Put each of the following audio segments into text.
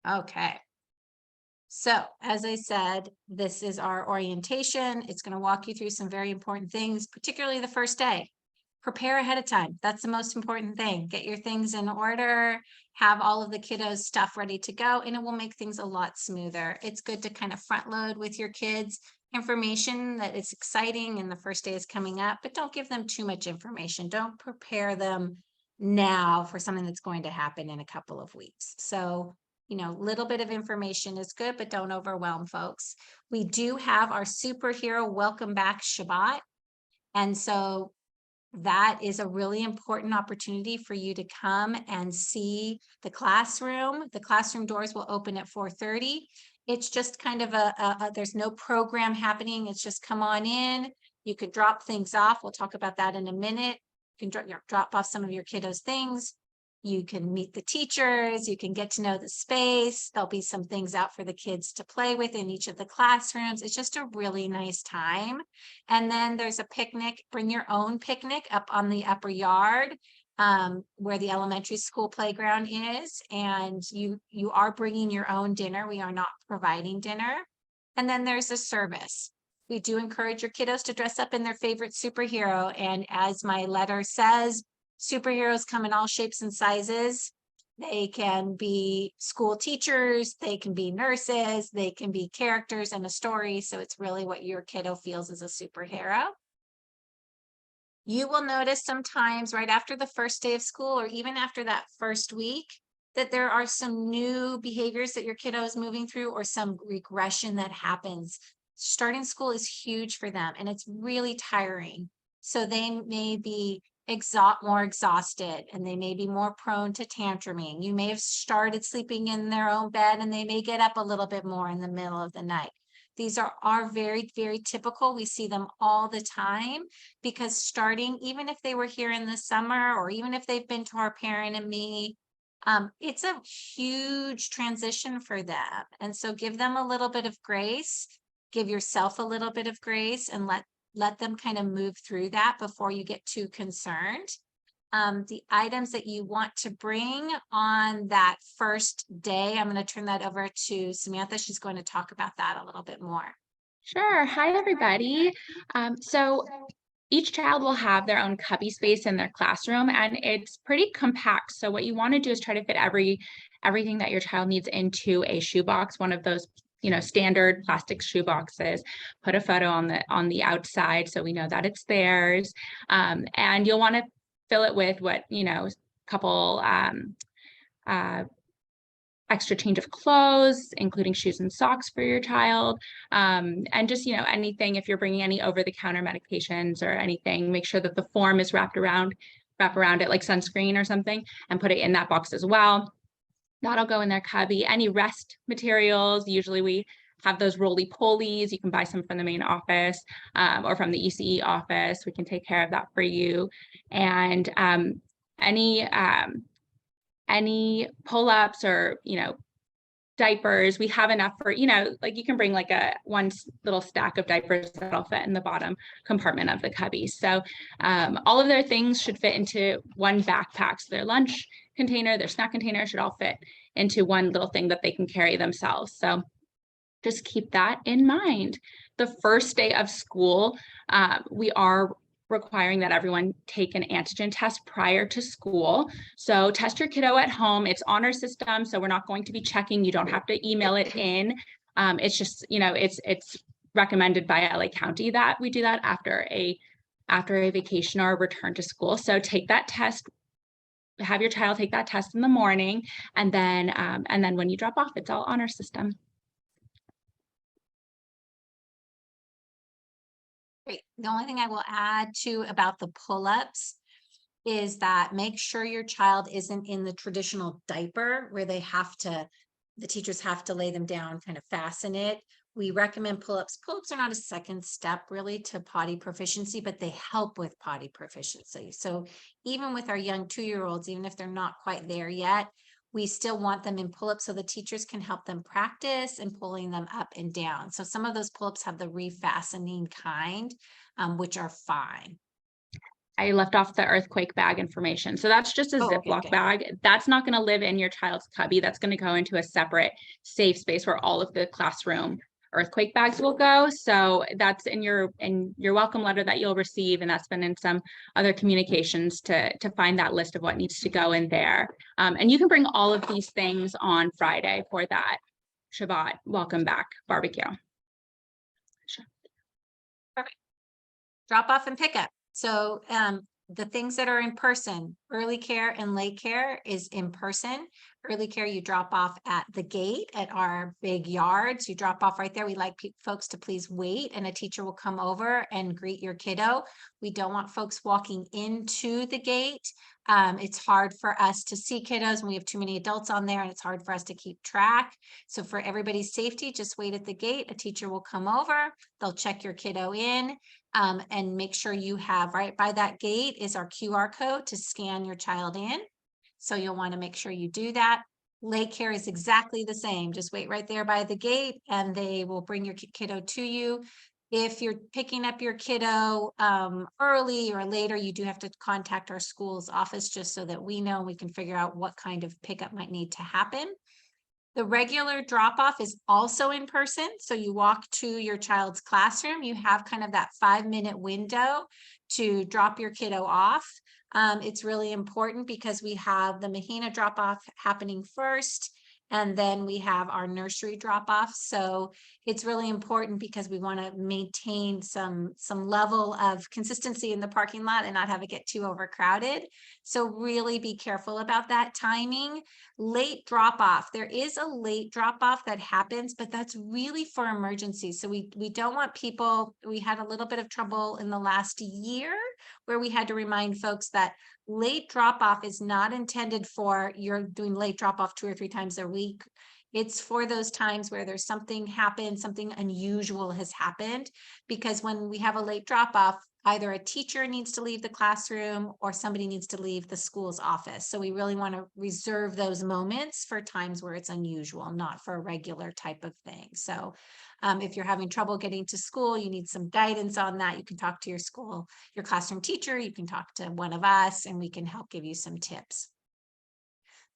Okay. So as I said, this is our orientation. It's going to walk you through some very important things, particularly the first day. Prepare ahead of time. That's the most important thing. Get your things in order, have all of the kiddos' stuff ready to go, and it will make things a lot smoother. It's good to kind of front load with your kids information that is exciting and the first day is coming up, but don't give them too much information. Don't prepare them now for something that's going to happen in a couple of weeks. So, little bit of information is good, but don't overwhelm folks. We do have our superhero welcome back Shabbat. And so that is a really important opportunity for you to come and see the classroom. The classroom doors will open at 4:30. It's just kind of there's no program happening. It's just come on in. You could drop things off. We'll talk about that in a minute. You can drop off some of your kiddos' things. You can meet the teachers. You can get to know the space. There'll be some things out for the kids to play with in each of the classrooms. It's just a really nice time. And then there's a picnic. Bring your own picnic up on the upper yard where the elementary school playground is. And you are bringing your own dinner. We are not providing dinner. And then there's a service. We do encourage your kiddos to dress up in their favorite superhero. And as my letter says, superheroes come in all shapes and sizes. They can be school teachers, they can be nurses, they can be characters in a story. So it's really what your kiddo feels as a superhero. You will notice sometimes right after the first day of school, or even after that first week, that there are some new behaviors that your kiddo is moving through, or some regression that happens. Starting school is huge for them and it's really tiring. So they may be more exhausted, and they may be more prone to tantruming. You may have started sleeping in their own bed and they may get up a little bit more in the middle of the night. These are very, very typical. We see them all the time because starting, even if they were here in the summer, or even if they've been to our parent and me, it's a huge transition for them. And so give them a little bit of grace, give yourself a little bit of grace, and let them kind of move through that before you get too concerned. The items that you want to bring on that first day, I'm going to turn that over to Samantha. She's going to talk about that a little bit more. Sure. Hi, everybody. So each child will have their own cubby space in their classroom, and it's pretty compact. So what you want to do is try to fit everything that your child needs into a shoebox, one of those standard plastic shoe boxes. Put a photo on the outside so we know that it's theirs. And you'll want to fill it with couple extra change of clothes, including shoes and socks for your child. And just, anything, if you're bringing any over-the-counter medications or anything, make sure that the form is wrap around it like sunscreen or something, and put it in that box as well. That'll go in their cubby. Any rest materials, usually we have those roly-polies. You can buy some from the main office or from the ECE office. We can take care of that for you. And any pull-ups or, diapers, we have enough for, you can bring like one little stack of diapers that'll fit in the bottom compartment of the cubby. So all of their things should fit into one backpack. So their lunch container, their snack container should all fit into one little thing that they can carry themselves. So just keep that in mind. The first day of school, we are requiring that everyone take an antigen test prior to school. So test your kiddo at home. It's on our system, so we're not going to be checking. You don't have to email it in. It's just, it's recommended by LA County that we do that after a vacation or a return to school. So take that test, have your child take that test in the morning, and then when you drop off, it's all on our system. Great. The only thing I will add to about the pull-ups is that make sure your child isn't in the traditional diaper where the teachers have to lay them down, kind of fasten it. We recommend pull-ups. Pull-ups are not a second step really to potty proficiency, but they help with potty proficiency. So even with our young 2-year-olds, even if they're not quite there yet, we still want them in pull-ups so the teachers can help them practice and pulling them up and down. So some of those pull-ups have the refastening kind, which are fine. I left off the earthquake bag information. So that's just a Oh, okay, Ziploc okay. bag. That's not going to live in your child's cubby. That's going to go into a separate safe space where all of the classroom earthquake bags will go. So that's in your welcome letter that you'll receive, and that's been in some other communications to find that list of what needs to go in there. And you can bring all of these things on Friday for that Shabbat welcome back barbecue. Perfect. Drop off and pick up. So the things that are in person, early care and late care is in person. Early care, you drop off at the gate at our big yards. You drop off right there. We like folks to please wait, and a teacher will come over and greet your kiddo. We don't want folks walking into the gate. It's hard for us to see kiddos and we have too many adults on there, and it's hard for us to keep track. So for everybody's safety, just wait at the gate. A teacher will come over. They'll check your kiddo in. And make sure you have right by that gate is our QR code to scan your child in. So you'll want to make sure you do that. Late care is exactly the same. Just wait right there by the gate and they will bring your kiddo to you. If you're picking up your kiddo early or later, you do have to contact our school's office just so that we know we can figure out what kind of pickup might need to happen. The regular drop-off is also in person. So you walk to your child's classroom, you have kind of that 5-minute window to drop your kiddo off. It's really important because we have the Mahina drop-off happening first, and then we have our nursery drop-off. So it's really important because we want to maintain some level of consistency in the parking lot and not have it get too overcrowded. So really be careful about that timing. Late drop-off. There is a late drop-off that happens, but that's really for emergencies. So we don't want people, we had a little bit of trouble in the last year where we had to remind folks that late drop-off is not intended for you're doing late drop-off 2 or 3 times a week. It's for those times where there's something happened, something unusual has happened, because when we have a late drop-off, either a teacher needs to leave the classroom or somebody needs to leave the school's office. So we really want to reserve those moments for times where it's unusual, not for a regular type of thing. So if you're having trouble getting to school, you need some guidance on that, you can talk to your school, your classroom teacher, you can talk to one of us, and we can help give you some tips.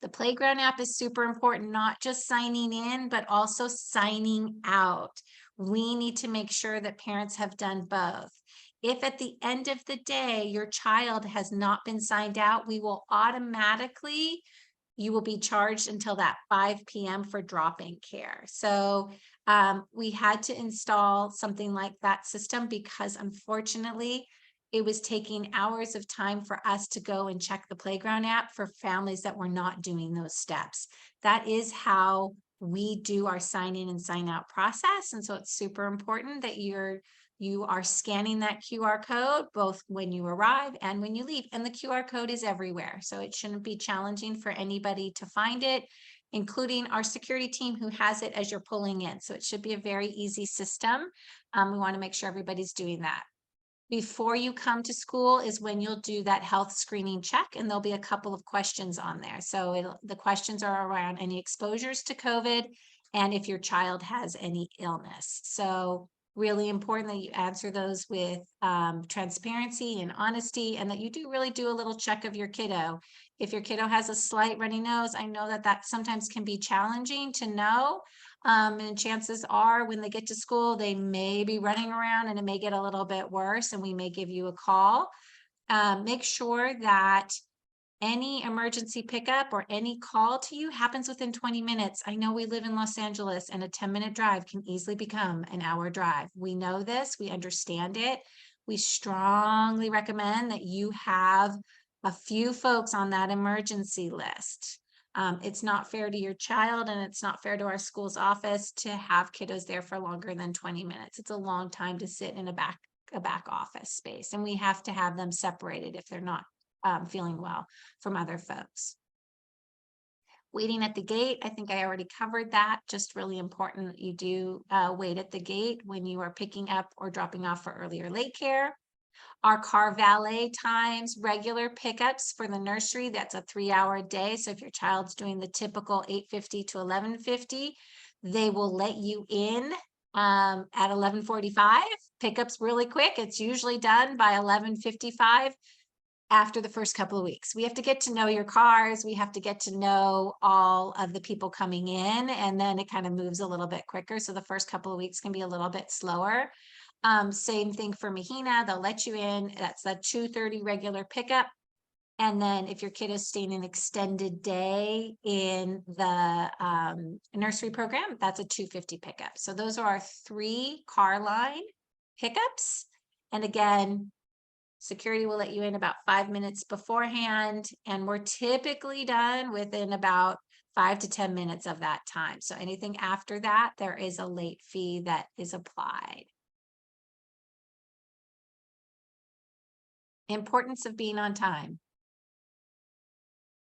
The playground app is super important, not just signing in, but also signing out. We need to make sure that parents have done both. If at the end of the day, your child has not been signed out, we will automatically, you will be charged until that 5 p.m. for drop-in care. So we had to install something like that system because unfortunately, it was taking hours of time for us to go and check the playground app for families that were not doing those steps. That is how we do our sign in and sign out process. And so it's super important that you are scanning that QR code both when you arrive and when you leave. And the QR code is everywhere. So it shouldn't be challenging for anybody to find it, including our security team who has it as you're pulling in. So it should be a very easy system. We want to make sure everybody's doing that. Before you come to school is when you'll do that health screening check, and there'll be a couple of questions on there. So the questions are around any exposures to COVID and if your child has any illness. So really important that you answer those with transparency and honesty, and that you do really do a little check of your kiddo. If your kiddo has a slight runny nose, I know that sometimes can be challenging to know. And chances are when they get to school, they may be running around and it may get a little bit worse, and we may give you a call. Make sure that any emergency pickup or any call to you happens within 20 minutes. I know we live in Los Angeles and a 10-minute drive can easily become an hour drive. We know this, we understand it. We strongly recommend that you have a few folks on that emergency list. It's not fair to your child, and it's not fair to our school's office to have kiddos there for longer than 20 minutes. It's a long time to sit in a back office space, and we have to have them separated if they're not feeling well from other folks. Waiting at the gate, I think I already covered that. Just really important that you do wait at the gate when you are picking up or dropping off for early or late care. Our car valet times, regular pickups for the nursery, that's a 3-hour day. So if your child's doing the typical 8:50 to 11:50, they will let you in at 11:45. Pickups really quick. It's usually done by 11:55. after the first couple of weeks. We have to get to know your cars. We have to get to know all of the people coming in, and then it kind of moves a little bit quicker. So the first couple of weeks can be a little bit slower. Same thing for Mahina. They'll let you in. That's the 2:30 regular pickup. And then if your kid is staying an extended day in the nursery program, that's a 2:50 pickup. So those are our 3 car line pickups. And again, security will let you in about 5 minutes beforehand, and we're typically done within about 5 to 10 minutes of that time. So anything after that, there is a late fee that is applied. Importance of being on time.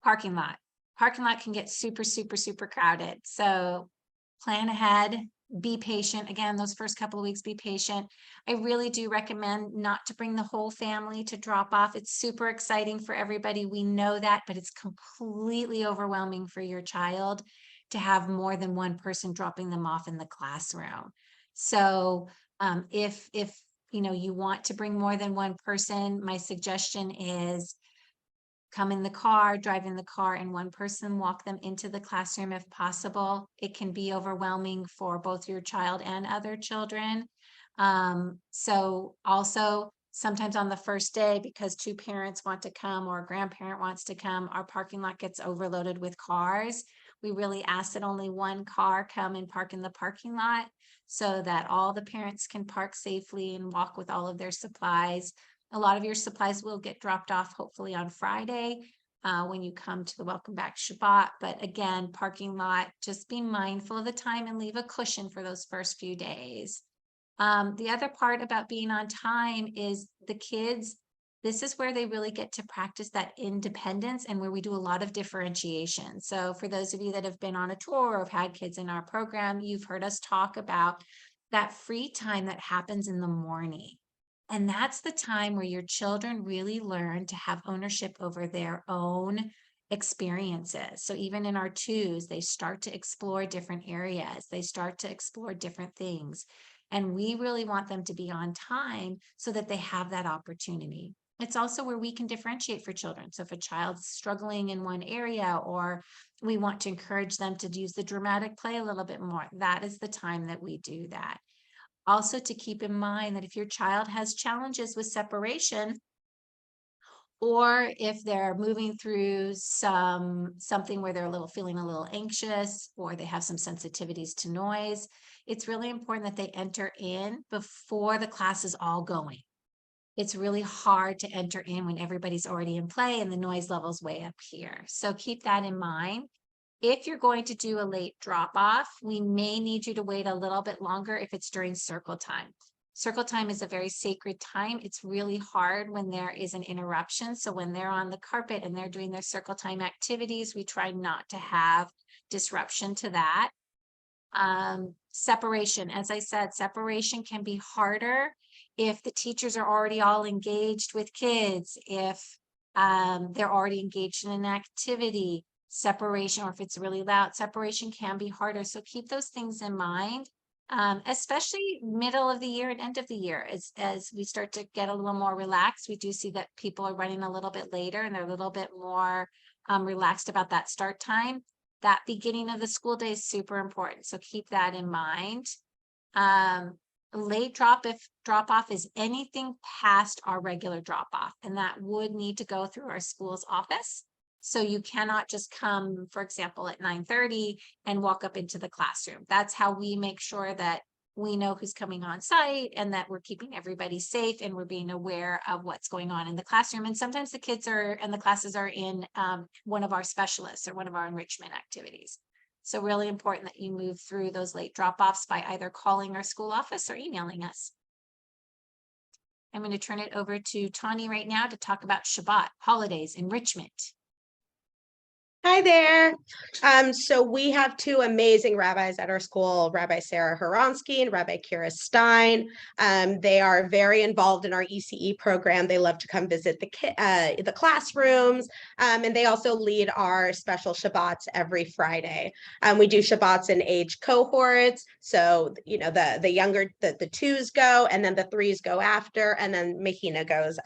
Parking lot. Parking lot can get super, super, super crowded. So plan ahead, be patient. Again, those first couple of weeks, be patient. I really do recommend not to bring the whole family to drop off. It's super exciting for everybody. We know that, but it's completely overwhelming for your child to have more than one person dropping them off in the classroom. So if you want to bring more than one person, my suggestion is come in the car, drive in the car, and one person walk them into the classroom if possible. It can be overwhelming for both your child and other children. So also sometimes on the first day, because 2 parents want to come or a grandparent wants to come, our parking lot gets overloaded with cars. We really ask that only 1 car come and park in the parking lot so that all the parents can park safely and walk with all of their supplies. A lot of your supplies will get dropped off hopefully on Friday when you come to the Welcome Back Shabbat. But again, parking lot, just be mindful of the time and leave a cushion for those first few days. The other part about being on time is the kids, this is where they really get to practice that independence and where we do a lot of differentiation. So for those of you that have been on a tour or have had kids in our program, you've heard us talk about that free time that happens in the morning. And that's the time where your children really learn to have ownership over their own experiences. So even in our 2s, they start to explore different areas. They start to explore different things. And we really want them to be on time so that they have that opportunity. It's also where we can differentiate for children. So if a child's struggling in one area, or we want to encourage them to use the dramatic play a little bit more, that is the time that we do that. Also to keep in mind that if your child has challenges with separation, or if they're moving through something where they're feeling a little anxious, or they have some sensitivities to noise, it's really important that they enter in before the class is all going. It's really hard to enter in when everybody's already in play and the noise level's way up here. So keep that in mind. If you're going to do a late drop off, we may need you to wait a little bit longer if it's during circle time. Circle time is a very sacred time. It's really hard when there is an interruption. So when they're on the carpet and they're doing their circle time activities, we try not to have disruption to that. Separation, as I said, separation can be harder if the teachers are already all engaged with kids, if they're already engaged in an activity. Separation, or if it's really loud, separation can be harder. So keep those things in mind, especially middle of the year and end of the year. As we start to get a little more relaxed, we do see that people are running a little bit later and they're a little bit more relaxed about that start time. That beginning of the school day is super important. So keep that in mind. Late drop off is anything past our regular drop off, and that would need to go through our school's office. So you cannot just come, for example, at 9:30 and walk up into the classroom. That's how we make sure that we know who's coming on site and that we're keeping everybody safe and we're being aware of what's going on in the classroom. And sometimes the kids and the classes are in one of our specialists or one of our enrichment activities. So really important that you move through those late drop-offs by either calling our school office or emailing us. I'm going to turn it over to Tawny right now to talk about Shabbat, holidays, enrichment. Hi there. So we have two amazing rabbis at our school, Rabbi Sarah Horonsky and Rabbi Kira Stein. They are very involved in our ECE program. They love to come visit the classrooms, and they also lead our special Shabbats every Friday. We do Shabbats in age cohorts. So, you know, the younger, the twos go, and then the threes go after, and then Mahina goes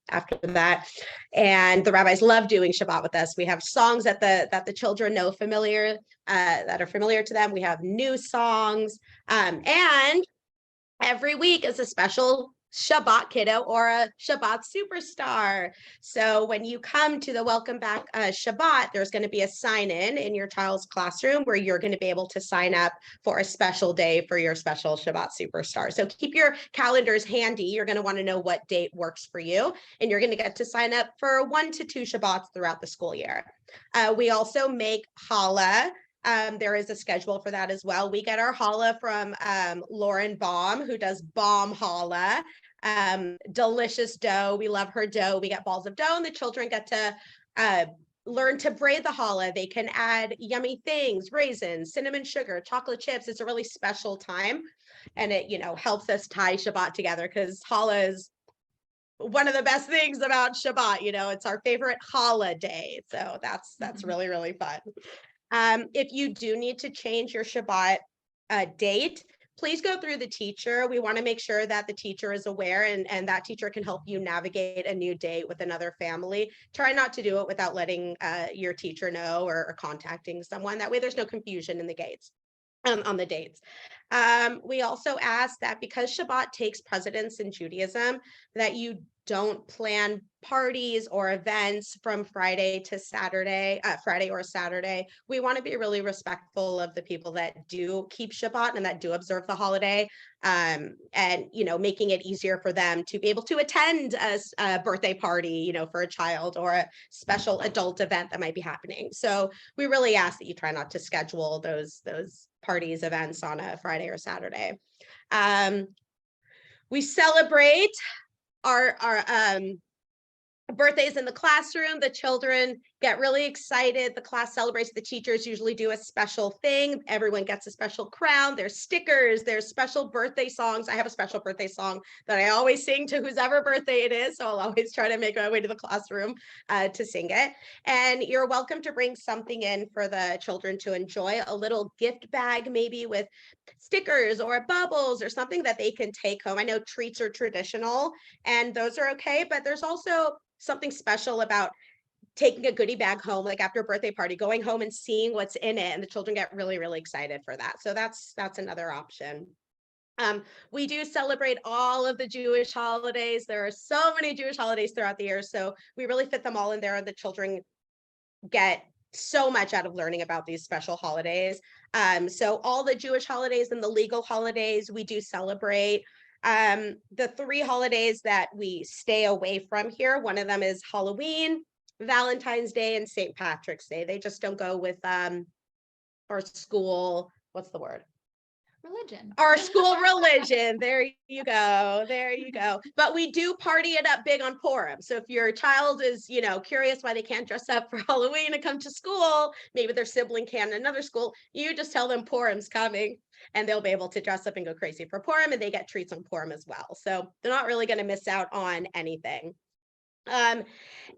after that. And the rabbis love doing Shabbat with us. We have songs that the children know that are familiar to them. We have new songs, and every week is a special Shabbat kiddo or a Shabbat superstar. So when you come to the Welcome Back Shabbat, there's going to be a sign in your child's classroom where you're going to be able to sign up for a special day for your special Shabbat superstar. So keep your calendars handy. You're going to want to know what date works for you, and you're going to get to sign up for 1 to 2 Shabbats throughout the school year. We also make challah. There is a schedule for that as well. We get our challah from Lauren Baum, who does Baum Challah. Delicious dough. We love her dough. We get balls of dough, and the children get to learn to braid the challah. They can add yummy things, raisins, cinnamon sugar, chocolate chips. It's a really special time, and it, you know, helps us tie Shabbat together, because challah is one of the best things about Shabbat. You know, it's our favorite challah day. So that's really, really fun. If you do need to change your Shabbat date, please go through the teacher. We want to make sure that the teacher is aware, and that teacher can help you navigate a new date with another family. Try not to do it without letting your teacher know, or contacting someone. That way there's no confusion in the gates. On the dates. We also ask that because Shabbat takes precedence in Judaism, that you don't plan parties or events from Friday to Saturday, Friday or Saturday. We want to be really respectful of the people that do keep Shabbat and that do observe the holiday, and, you know, making it easier for them to be able to attend a birthday party, you know, for a child, or a special adult event that might be happening. So we really ask that you try not to schedule those parties, events on a Friday or Saturday. We celebrate our birthdays in the classroom. The children get really excited. The class celebrates. The teachers usually do a special thing. Everyone gets a special crown. There's stickers. There's special birthday songs. I have a special birthday song that I always sing to whoever birthday it is. So I'll always try to make my way to the classroom to sing it. And you're welcome to bring something in for the children to enjoy, a little gift bag, maybe with stickers or bubbles or something that they can take home. I know treats are traditional and those are okay, but there's also something special about taking a goodie bag home, like after a birthday party, going home and seeing what's in it, and the children get really, really excited for that. So that's another option. We do celebrate all of the Jewish holidays. There are so many Jewish holidays throughout the year, so we really fit them all in there, and the children get so much out of learning about these special holidays. So all the Jewish holidays and the legal holidays we do celebrate. The 3 holidays that we stay away from here, one of them is Halloween, Valentine's Day, and St. Patrick's Day. They just don't go with our school, what's the word? Religion. Our school religion. There you go. There you go. But we do party it up big on Purim. So if your child is, you know, curious why they can't dress up for Halloween and come to school, maybe their sibling can in another school, you just tell them Purim's coming, and they'll be able to dress up and go crazy for Purim, and they get treats on Purim as well. So they're not really going to miss out on anything.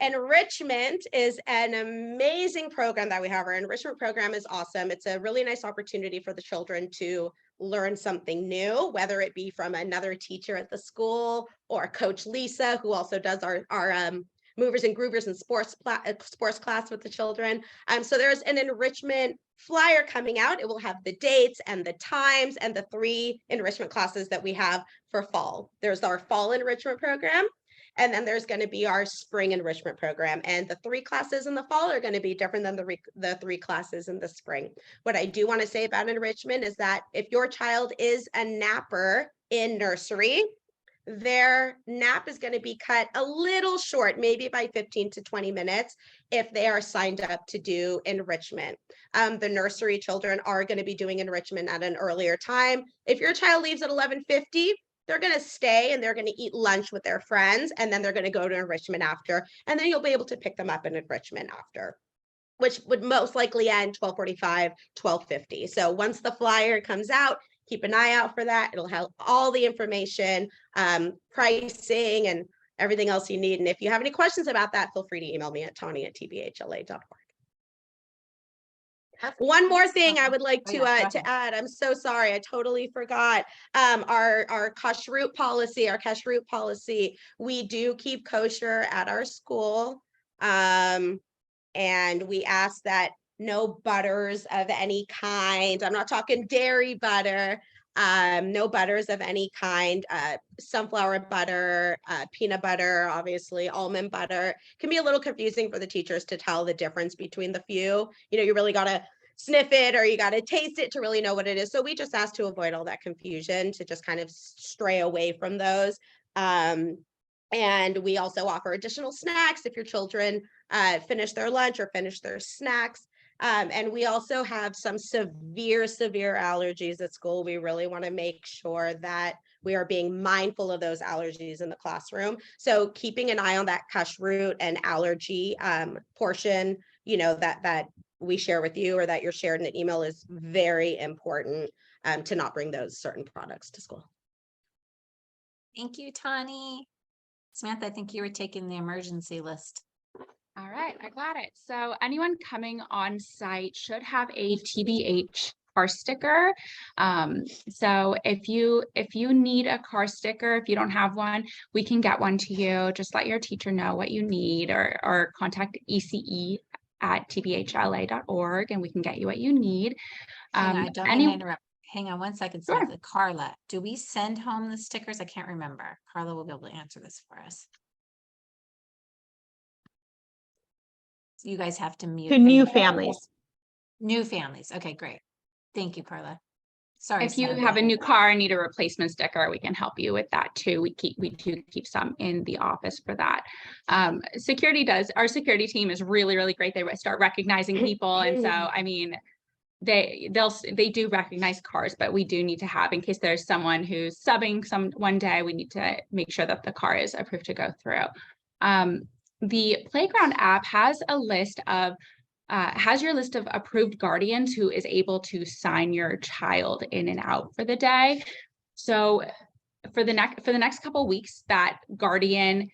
Enrichment is an amazing program that we have. Our enrichment program is awesome. It's a really nice opportunity for the children to learn something new, whether it be from another teacher at the school or Coach Lisa, who also does our movers and groovers and sports class with the children. So there's an enrichment flyer coming out. It will have the dates and the times and the 3 enrichment classes that we have for fall. There's our fall enrichment program, and then there's going to be our spring enrichment program. And the 3 classes in the fall are going to be different than the 3 classes in the spring. What I do want to say about enrichment is that if your child is a napper in nursery, their nap is going to be cut a little short, maybe by 15 to 20 minutes, if they are signed up to do enrichment. The nursery children are going to be doing enrichment at an earlier time. If your child leaves at 11:50, they're going to stay and they're going to eat lunch with their friends, and then they're going to go to enrichment after, and then you'll be able to pick them up in enrichment after. which would most likely end 12:45, 12:50. So once the flyer comes out, keep an eye out for that. It'll have all the information, pricing, and everything else you need. And if you have any questions about that, feel free to email me at tawny@tbhla.org. One more thing I would like to add. I'm so sorry, I totally forgot. Our kashrut policy. We do keep kosher at our school, and we ask that no butters of any kind. I'm not talking dairy butter. No butters of any kind. Sunflower butter, peanut butter, obviously almond butter. Can be a little confusing for the teachers to tell the difference between the few. You know, you really got to sniff it or you got to taste it to really know what it is. So we just ask to avoid all that confusion, to just kind of stray away from those. And we also offer additional snacks if your children finish their lunch or finish their snacks. And we also have some severe allergies at school. We really want to make sure that we are being mindful of those allergies in the classroom. So keeping an eye on that kashrut and allergy portion, you know, that we share with you or that you're shared in an email is very important to not bring those certain products to school. Thank you, Tawny. Samantha, I think you were taking the emergency list. All right, I got it. So anyone coming on site should have a TBH car sticker. So if you need a car sticker, if you don't have one, we can get one to you. Just let your teacher know what you need, or contact ECE@tbhla.org and we can get you what you need. Hang on, I don't mean to interrupt. Hang on one second, Sure. Samantha. Carla, do we send home the stickers? I can't remember. Carla will be able to answer this for us. You guys have to mute. To new families. New families. Okay, great. Thank you, Carla. Sorry. If you have a new car and need a replacement sticker, we can help you with that too. We do keep some in the office for that. Our security team is really, really great. They start recognizing people. And so, I mean, they do recognize cars, but we do need to have, in case there's someone who's subbing one day, we need to make sure that the car is approved to go through. The Playground app has a list of has your list of approved guardians who is able to sign your child in and out for the day. So for the next couple of weeks, that guardian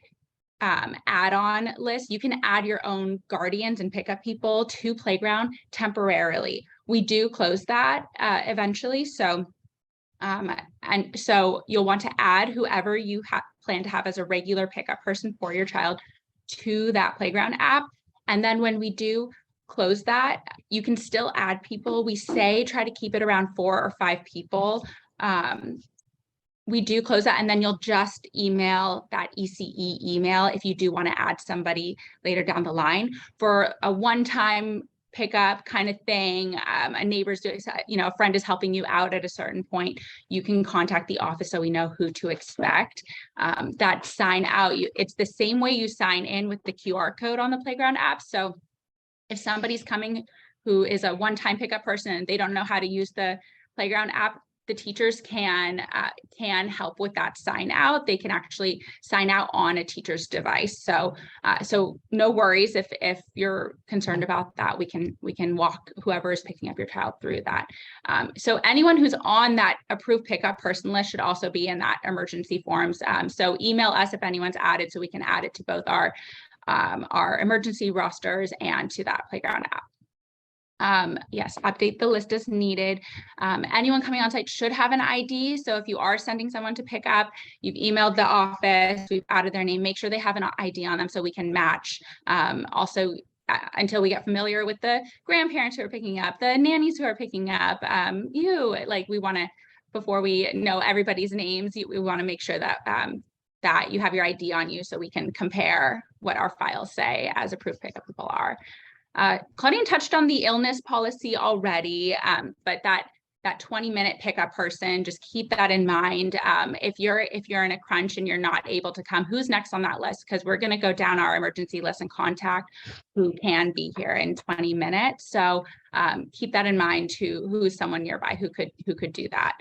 add-on list, you can add your own guardians and pick up people to Playground temporarily. We do close that eventually. So and so you'll want to add whoever you plan to have as a regular pickup person for your child to that Playground app. And then when we do close that, you can still add people. We say try to keep it around 4 or 5 people. We do close that, and then you'll just email that ECE email if you do want to add somebody later down the line for a one-time pickup kind of thing. A neighbor's doing, you know, a friend is helping you out at a certain point. You can contact the office so we know who to expect. That sign out, it's the same way you sign in with the QR code on the Playground app. So if somebody's coming who is a one-time pickup person and they don't know how to use the Playground app, the teachers can help with that sign out. They can actually sign out on a teacher's device. So no worries if you're concerned about that. We can walk whoever is picking up your child through that. So anyone who's on that approved pickup person list should also be in that emergency forms. So email us if anyone's added, so we can add it to both our emergency rosters and to that Playground app. Yes, update the list as needed. Anyone coming on site should have an ID. So if you are sending someone to pick up, you've emailed the office, we've added their name, make sure they have an ID on them so we can match. Also, until we get familiar with the grandparents who are picking up, the nannies who are picking up, we want to, before we know everybody's names, we want to make sure that that you have your ID on you so we can compare what our files say as approved pickup people are. Claudine touched on the illness policy already, but that 20-minute pickup person, just keep that in mind. If you're in a crunch and you're not able to come, who's next on that list? Because we're going to go down our emergency list and contact who can be here in 20 minutes. So keep that in mind, who is someone nearby who could do that.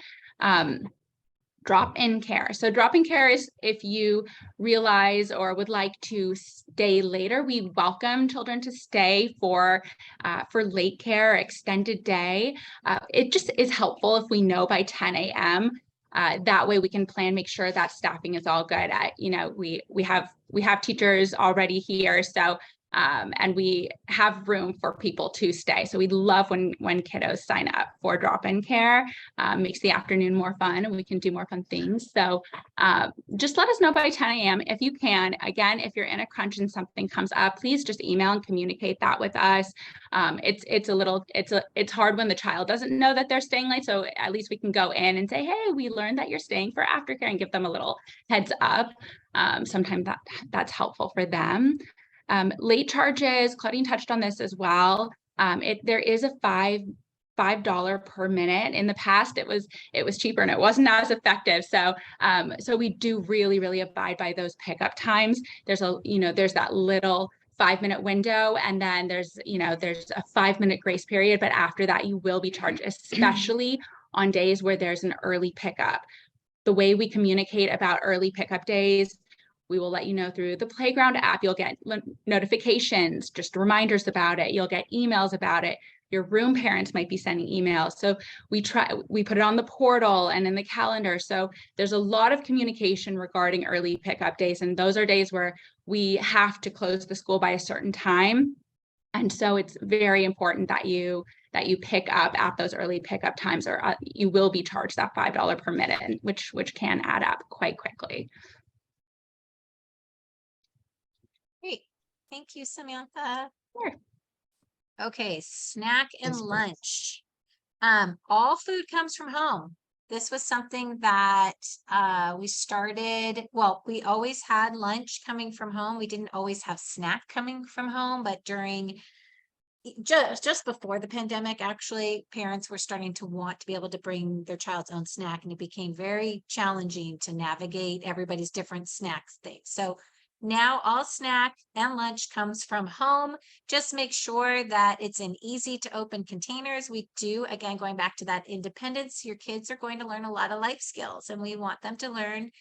Drop-in care. So drop-in care is if you realize or would like to stay later, we welcome children to stay for late care, extended day. It just is helpful if we know by 10 a.m. That way we can plan, make sure that staffing is all good. We have teachers already here, so and we have room for people to stay. So we love when kiddos sign up for drop-in care. Makes the afternoon more fun and we can do more fun things. So just let us know by 10 a.m. if you can. Again, if you're in a crunch and something comes up, please just email and communicate that with us. It's hard when the child doesn't know that they're staying late. So at least we can go in and say, hey, we learned that you're staying for aftercare, and give them a little heads up. Sometimes that's helpful for them. Late charges, Claudine touched on this as well. There is a $5 per minute. In the past, it was cheaper and it wasn't as effective. So we do really abide by those pickup times. There's that little 5-minute window, and then there's a 5-minute grace period. But after that, you will be charged, especially on days where there's an early pickup. The way we communicate about early pickup days, we will let you know through the Playground app. You'll get notifications, just reminders about it. You'll get emails about it. Your room parents might be sending emails. So we put it on the portal and in the calendar. So there's a lot of communication regarding early pickup days. And those are days where we have to close the school by a certain time. And so it's very important that you pick up at those early pickup times, or you will be charged that $5 per minute, which can add up quite quickly. Great. Thank you, Samantha. Sure. Okay, snack and Yes, please. lunch. All food comes from home. This was something that we started, well, we always had lunch coming from home. We didn't always have snack coming from home, but during just before the pandemic, actually, parents were starting to want to be able to bring their child's own snack, and it became very challenging to navigate everybody's different snacks things. So now all snack and lunch comes from home. Just make sure that it's in easy to open containers. We do, again, going back to that independence, your kids are going to learn a lot of life skills, and we want them to learn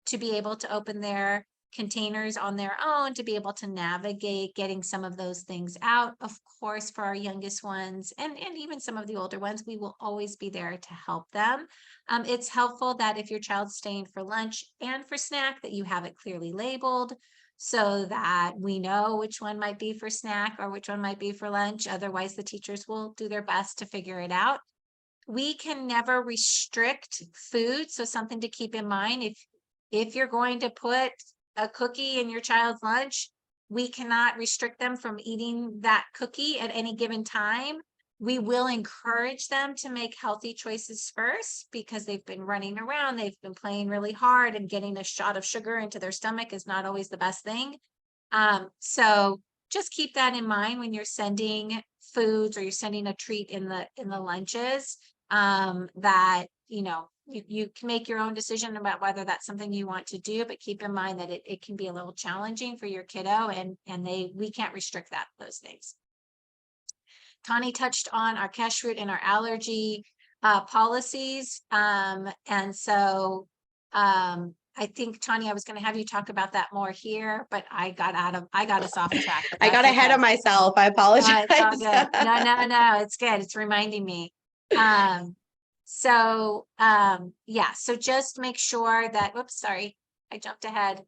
to be able to open their containers on their own, to be able to navigate getting some of those things out. Of course, for our youngest ones and even some of the older ones, we will always be there to help them. It's helpful that if your child's staying for lunch and for snack, that you have it clearly labeled, so that we know which one might be for snack or which one might be for lunch. Otherwise, the teachers will do their best to figure it out. We can never restrict food. So something to keep in mind, if you're going to put a cookie in your child's lunch, we cannot restrict them from eating that cookie at any given time. We will encourage them to make healthy choices first, because they've been running around, they've been playing really hard, and getting a shot of sugar into their stomach is not always the best thing. So just keep that in mind when you're sending foods or you're sending a treat in the lunches, that, you can make your own decision about whether that's something you want to do, but keep in mind that it can be a little challenging for your kiddo, and we can't restrict those things. Tani touched on our cash route and our allergy policies. And so I think, Tani, I was going to have you talk about that more here, but I got us off track. I got ahead of myself. I apologize. It's all good. No, it's good. It's reminding me. So just make sure that, whoops, sorry, I jumped ahead.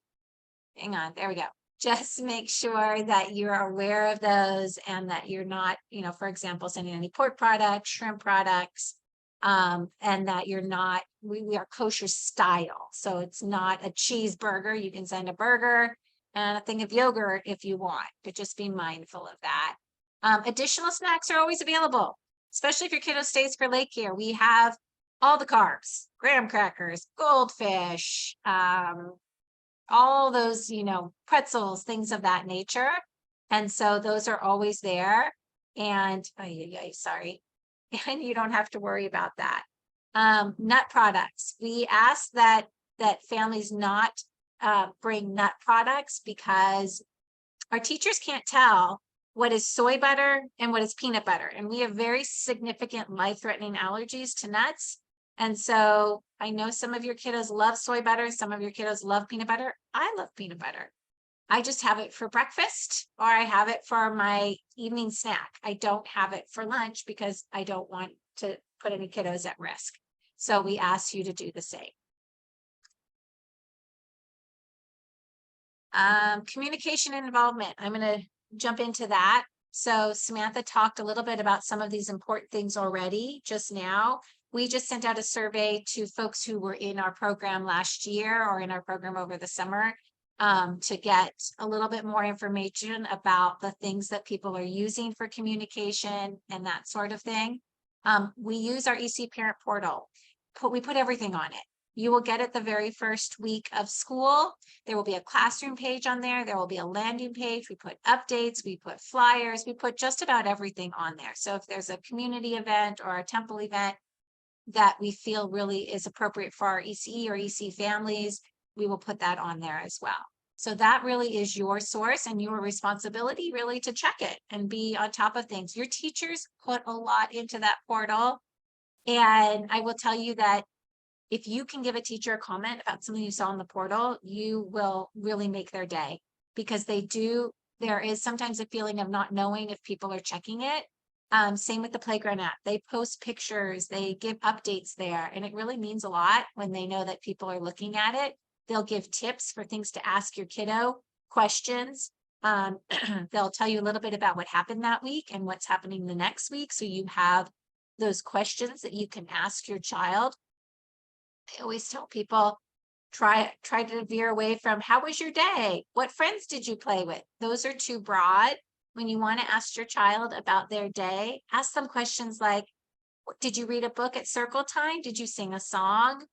Hang on, there we go. Just make sure that you're aware of those, and that you're not, for example, sending any pork products, shrimp products, and that you're not, we are kosher style. So it's not a cheeseburger. You can send a burger and a thing of yogurt if you want, but just be mindful of that. Additional snacks are always available, especially if your kiddo stays for late care. We have all the carbs, graham crackers, goldfish, all those, pretzels, things of that nature. And so those are always there. And sorry, and you don't have to worry about that. Nut products. We ask that families not bring nut products, because our teachers can't tell what is soy butter and what is peanut butter. And we have very significant life-threatening allergies to nuts. And so I know some of your kiddos love soy butter. Some of your kiddos love peanut butter. I love peanut butter. I just have it for breakfast or I have it for my evening snack. I don't have it for lunch because I don't want to put any kiddos at risk. So we ask you to do the same. Communication and involvement. I'm going to jump into that. So Samantha talked a little bit about some of these important things already just now. We just sent out a survey to folks who were in our program last year or in our program over the summer to get a little bit more information about the things that people are using for communication and that sort of thing. We use our EC Parent Portal. We put everything on it. You will get it the very first week of school. There will be a classroom page on there. There will be a landing page. We put updates, we put flyers, we put just about everything on there. So if there's a community event or a temple event that we feel really is appropriate for our ECE or EC families, we will put that on there as well. So that really is your source and your responsibility really to check it and be on top of things. Your teachers put a lot into that portal. And I will tell you that if you can give a teacher a comment about something you saw in the portal, you will really make their day because there is sometimes a feeling of not knowing if people are checking it. Same with the playground app. They post pictures, they give updates there, and it really means a lot when they know that people are looking at it. They'll give tips for things to ask your kiddo, questions. They'll tell you a little bit about what happened that week and what's happening the next week. So you have those questions that you can ask your child. I always tell people, try to veer away from how was your day? What friends did you play with? Those are too broad. When you want to ask your child about their day, ask them questions like, did you read a book at circle time? Did you sing a song?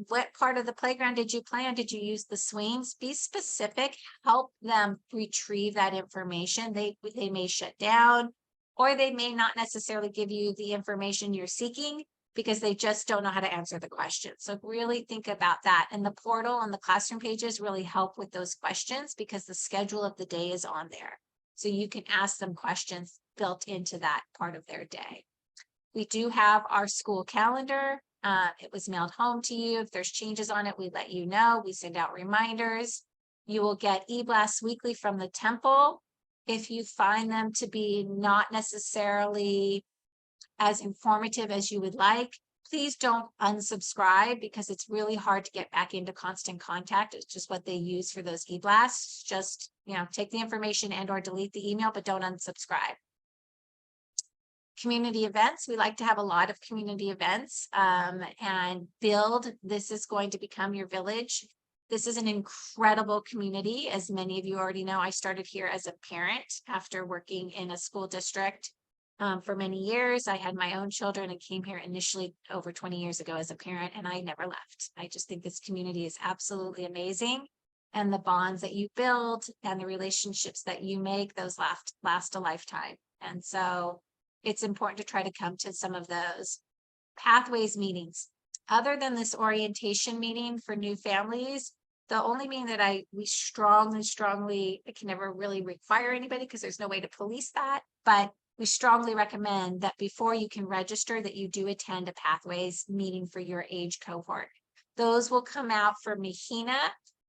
What part of the playground did you play on? Did you use the swings? Be specific, help them retrieve that information. They may shut down, or they may not necessarily give you the information you're seeking because they just don't know how to answer the question. So really think about that. And the portal and the classroom pages really help with those questions because the schedule of the day is on there. So you can ask them questions built into that part of their day. We do have our school calendar. It was mailed home to you. If there's changes on it, we let you know. We send out reminders. You will get e-blasts weekly from the temple. If you find them to be not necessarily as informative as you would like, please don't unsubscribe because it's really hard to get back into constant contact. It's just what they use for those e-blasts. Just, take the information and or delete the email, but don't unsubscribe. Community events. We like to have a lot of community events and build. This is going to become your village. This is an incredible community. As many of you already know, I started here as a parent after working in a school district for many years. I had my own children and came here initially over 20 years ago as a parent, and I never left. I just think this community is absolutely amazing. And the bonds that you build and the relationships that you make, those last a lifetime. And so it's important to try to come to some of those pathways meetings. Other than this orientation meeting for new families, the only meeting that we strongly, it can never really require anybody because there's no way to police that, but we strongly recommend that before you can register that you do attend a pathways meeting for your age cohort. Those will come out for Mahina.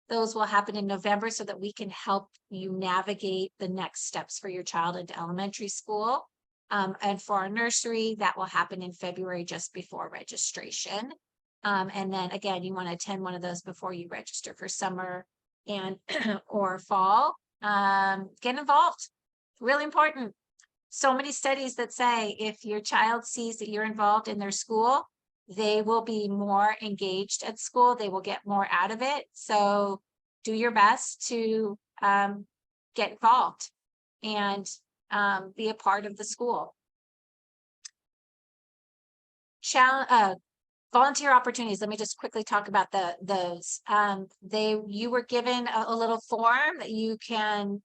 Those will happen in November so that we can help you navigate the next steps for your child into elementary school. And for our nursery, that will happen in February just before registration. And then again, you want to attend one of those before you register for summer and or fall. Get involved. Really important. So many studies that say if your child sees that you're involved in their school, they will be more engaged at school. They will get more out of it. So do your best to get involved and be a part of the school. Volunteer opportunities. Let me just quickly talk about those. You were given a little form that you can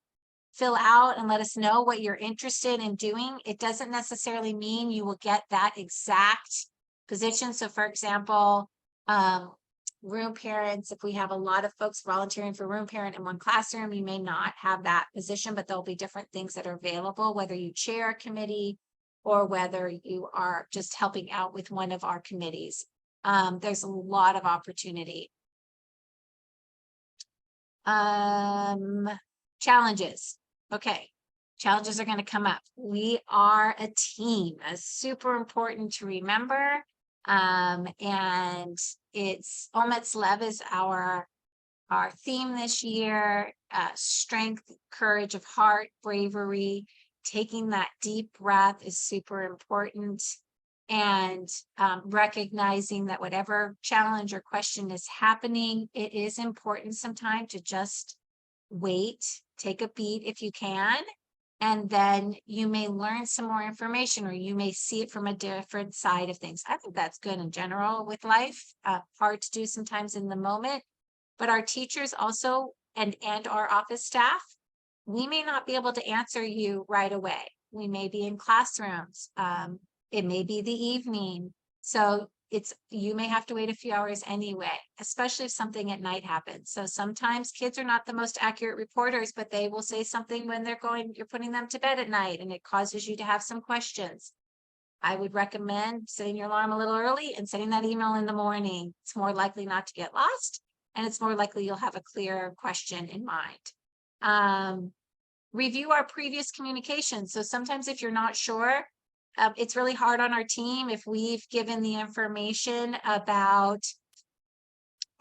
fill out and let us know what you're interested in doing. It doesn't necessarily mean you will get that exact position. So for example, room parents, if we have a lot of folks volunteering for room parent in one classroom, you may not have that position, but there'll be different things that are available, whether you chair a committee or whether you are just helping out with one of our committees. There's a lot of opportunity. Challenges. Okay. Challenges are going to come up. We are a team. That's super important to remember. And it's Omet's Lev is our theme this year. Strength, courage of heart, bravery, taking that deep breath is super important. And recognizing that whatever challenge or question is happening, it is important sometimes to just wait, take a beat if you can, and then you may learn some more information, or you may see it from a different side of things. I think that's good in general with life. Hard to do sometimes in the moment, but our teachers also and our office staff, we may not be able to answer you right away. We may be in classrooms. It may be the evening. So you may have to wait a few hours anyway, especially if something at night happens. So sometimes kids are not the most accurate reporters, but they will say something when you're putting them to bed at night, and it causes you to have some questions. I would recommend setting your alarm a little early and sending that email in the morning. It's more likely not to get lost, and it's more likely you'll have a clear question in mind. Review our previous communications. So sometimes if you're not sure, it's really hard on our team if we've given the information about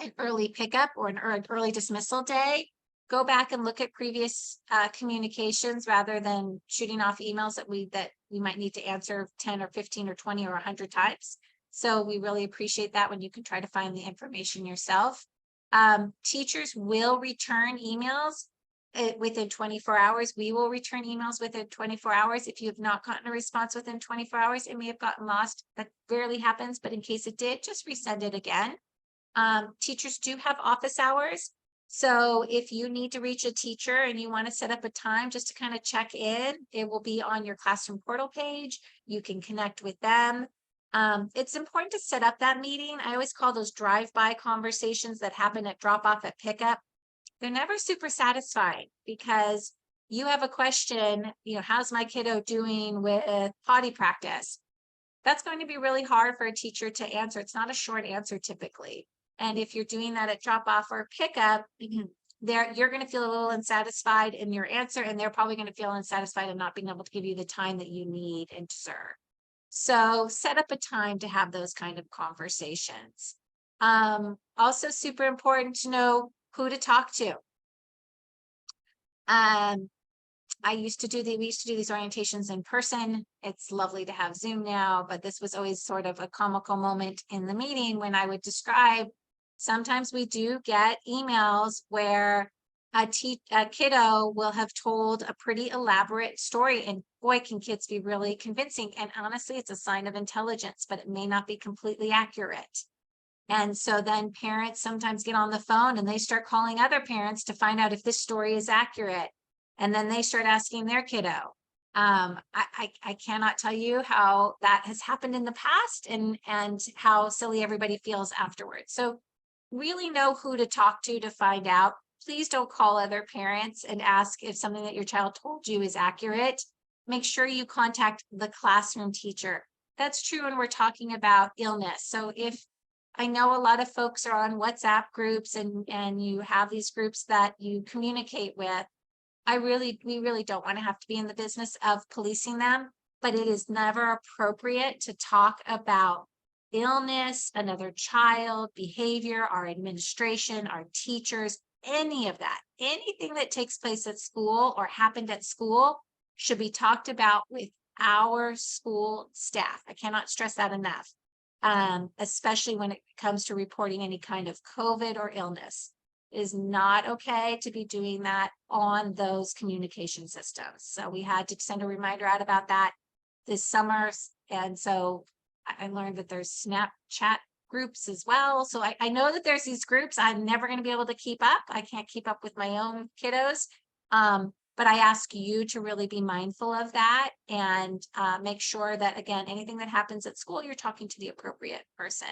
an early pickup or an early dismissal day. Go back and look at previous communications rather than shooting off emails that we might need to answer 10 or 15 or 20 or 100 times. So we really appreciate that when you can try to find the information yourself. Teachers will return emails within 24 hours. We will return emails within 24 hours. If you have not gotten a response within 24 hours, it may have gotten lost. That rarely happens, but in case it did, just resend it again. Teachers do have office hours. So if you need to reach a teacher and you want to set up a time just to kind of check in, it will be on your classroom portal page. You can connect with them. It's important to set up that meeting. I always call those drive-by conversations that happen at drop-off at pickup. They're never super satisfying because you have a question, how's my kiddo doing with potty practice? That's going to be really hard for a teacher to answer. It's not a short answer typically. And if you're doing that at drop off or pickup, you're going to feel a little unsatisfied in your answer, and they're probably going to feel unsatisfied in not being able to give you the time that you need and deserve. So set up a time to have those kind of conversations. Also super important to know who to talk to. We used to do these orientations in person. It's lovely to have Zoom now, but this was always sort of a comical moment in the meeting when I would describe, sometimes we do get emails where a kiddo will have told a pretty elaborate story, and boy, can kids be really convincing. And honestly, it's a sign of intelligence, but it may not be completely accurate. And so then parents sometimes get on the phone and they start calling other parents to find out if this story is accurate. And then they start asking their kiddo. I cannot tell you how that has happened in the past and how silly everybody feels afterwards. So really know who to talk to find out. Please don't call other parents and ask if something that your child told you is accurate. Make sure you contact the classroom teacher. That's true when we're talking about illness. So if I know a lot of folks are on WhatsApp groups and you have these groups that you communicate with, we really don't want to have to be in the business of policing them, but it is never appropriate to talk about illness, another child, behavior, our administration, our teachers, any of that. Anything that takes place at school or happened at school should be talked about with our school staff. I cannot stress that enough. Especially when it comes to reporting any kind of COVID or illness. It is not okay to be doing that on those communication systems. So we had to send a reminder out about that this summer. And so I learned that there's Snapchat groups as well. So I know that there's these groups. I'm never going to be able to keep up. I can't keep up with my own kiddos. But I ask you to really be mindful of that and make sure that, again, anything that happens at school, you're talking to the appropriate person.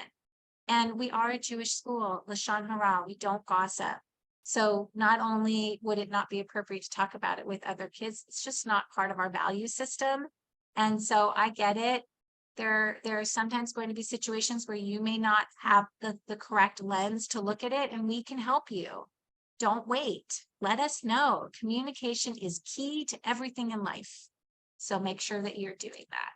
And we are a Jewish school, Lashon Hara, we don't gossip. So not only would it not be appropriate to talk about it with other kids, it's just not part of our value system. And so I get it. There are sometimes going to be situations where you may not have the correct lens to look at it, and we can help you. Don't wait. Let us know. Communication is key to everything in life. So make sure that you're doing that.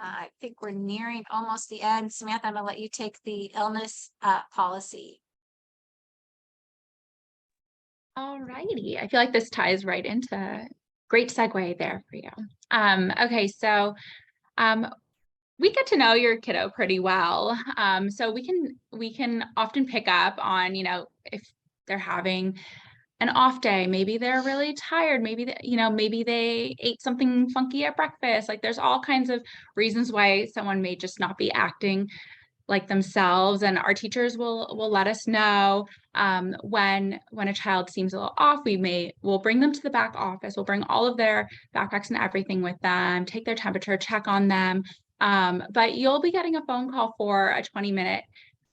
I think we're nearing almost the end. Samantha, I'm gonna let you take the illness policy. All righty. I feel like this ties right into great segue there for you. Okay, so we get to know your kiddo pretty well. So we can often pick up on, if they're having an off day, maybe they're really tired, maybe maybe they ate something funky at breakfast. Like there's all kinds of reasons why someone may just not be acting like themselves, and our teachers will let us know when a child seems a little off. We'll bring them to the back office. We'll bring all of their backpacks and everything with them, take their temperature, check on them. But you'll be getting a phone call for a 20-minute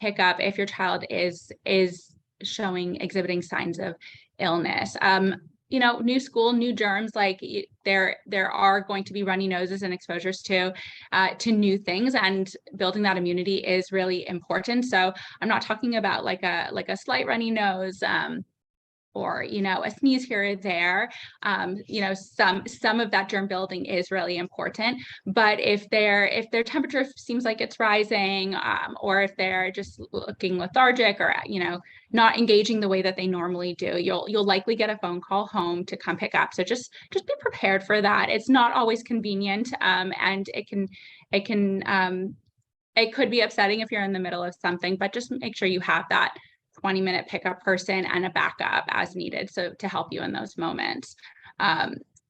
pickup if your child is exhibiting signs of illness. New school, new germs, like there are going to be runny noses and exposures to new things, and building that immunity is really important. So I'm not talking about like a slight runny nose, or a sneeze here or there. Some of that germ building is really important. But if their temperature seems like it's rising, or if they're just looking lethargic, or not engaging the way that they normally do, you'll likely get a phone call home to come pick up. So just be prepared for that. It's not always convenient, and it could be upsetting if you're in the middle of something, but just make sure you have that 20-minute pickup person and a backup as needed, so to help you in those moments.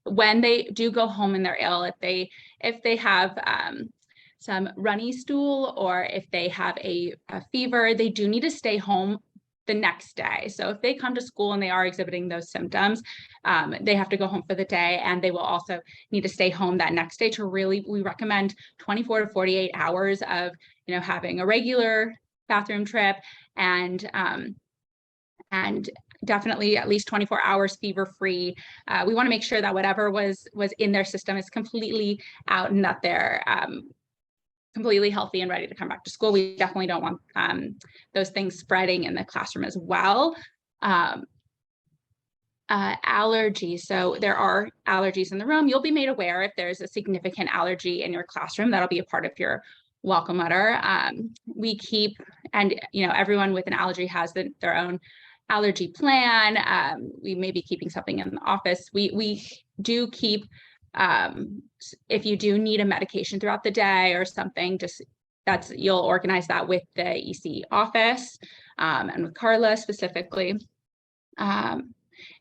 When they do go home and they're ill, if they have some runny stool, or if they have a fever, they do need to stay home the next day. So if they come to school and they are exhibiting those symptoms, they have to go home for the day, and they will also need to stay home that next day we recommend 24 to 48 hours of, having a regular bathroom trip, and definitely at least 24 hours fever free. We want to make sure that whatever was in their system is completely out, and that they're completely healthy and ready to come back to school. We definitely don't want those things spreading in the classroom as well. Allergies. So there are allergies in the room. You'll be made aware if there's a significant allergy in your classroom. That'll be a part of your welcome letter. We keep, and everyone with an allergy has their own allergy plan. We may be keeping something in the office. We do keep, if you do need a medication throughout the day or something, you'll organize that with the EC office, and with Carla specifically.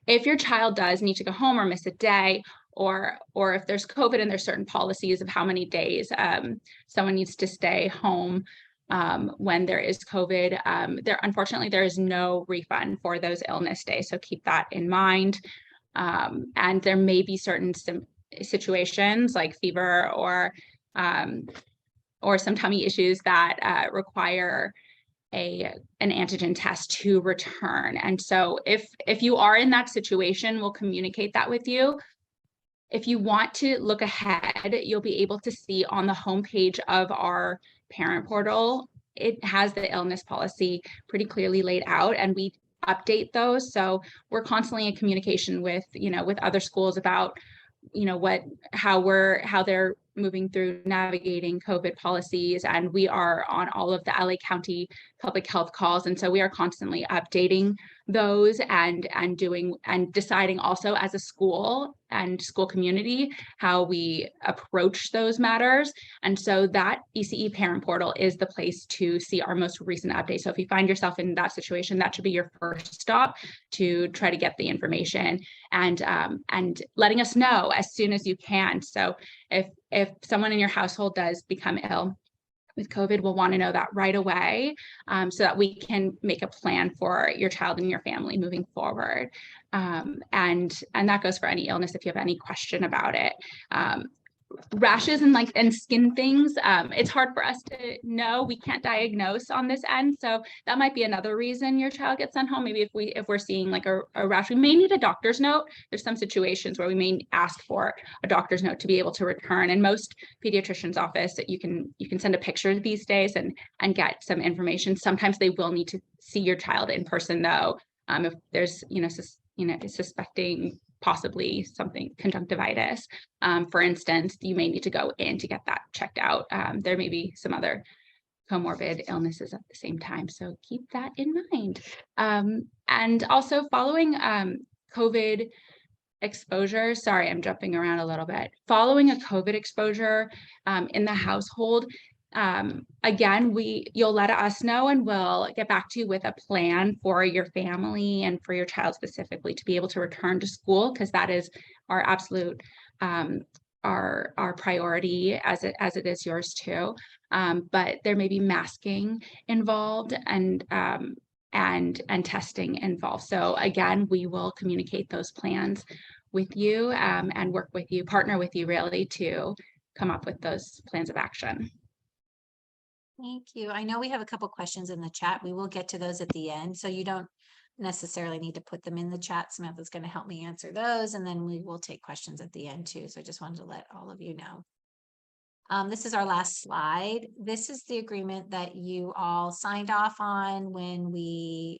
If your child does need to go home or miss a day, or if there's COVID and there's certain policies of how many days someone needs to stay home when there is COVID, unfortunately there is no refund for those illness days. So keep that in mind. And there may be certain situations like fever or some tummy issues that require an antigen test to return. And so if you are in that situation, we'll communicate that with you. If you want to look ahead, you'll be able to see on the homepage of our parent portal, it has the illness policy pretty clearly laid out, and we update those. So we're constantly in communication with other schools about how they're moving through navigating COVID policies, and we are on all of the LA County public health calls. And so we are constantly updating those and deciding also as a school and school community how we approach those matters. And so that ECE parent portal is the place to see our most recent updates. So if you find yourself in that situation, that should be your first stop to try to get the information and letting us know as soon as you can. So if someone in your household does become ill with COVID, we'll want to know that right away, so that we can make a plan for your child and your family moving forward. And that goes for any illness if you have any question about it. rashes and skin things. It's hard for us to know. We can't diagnose on this end. So that might be another reason your child gets sent home. Maybe if we're seeing like a rash, we may need a doctor's note. There's some situations where we may ask for a doctor's note to be able to return. And most pediatrician's office that you can send a picture these days and get some information. Sometimes they will need to see your child in person though. If there's, suspecting possibly something conjunctivitis, for instance, you may need to go in to get that checked out. There may be some other comorbid illnesses at the same time, so keep that in mind. And also following COVID exposure, sorry, I'm jumping around a little bit. Following a COVID exposure in the household, again, you'll let us know and we'll get back to you with a plan for your family and for your child specifically to be able to return to school, because that is our absolute our priority as it is yours too. But there may be masking involved and testing involved. So again, we will communicate those plans with you and work with you, partner with you really to come up with those plans of action. Thank you. I know we have a couple questions in the chat. We will get to those at the end, so you don't necessarily need to put them in the chat. Samantha's going to help me answer those, and then we will take questions at the end too. So I just wanted to let all of you know. This is our last slide. This is the agreement that you all signed off on when you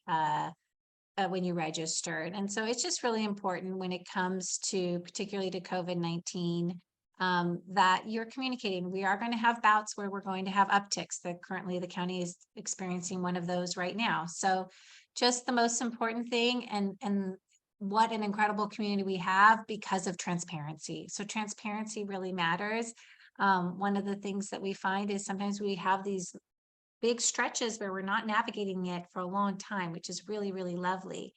registered. And so it's just really important when it comes to, particularly to COVID-19, that you're communicating. We are going to have bouts where we're going to have upticks. That currently the county is experiencing one of those right now. So just the most important thing, and what an incredible community we have because of transparency. So transparency really matters. One of the things that we find is sometimes we have these big stretches where we're not navigating it for a long time, which is really, really lovely.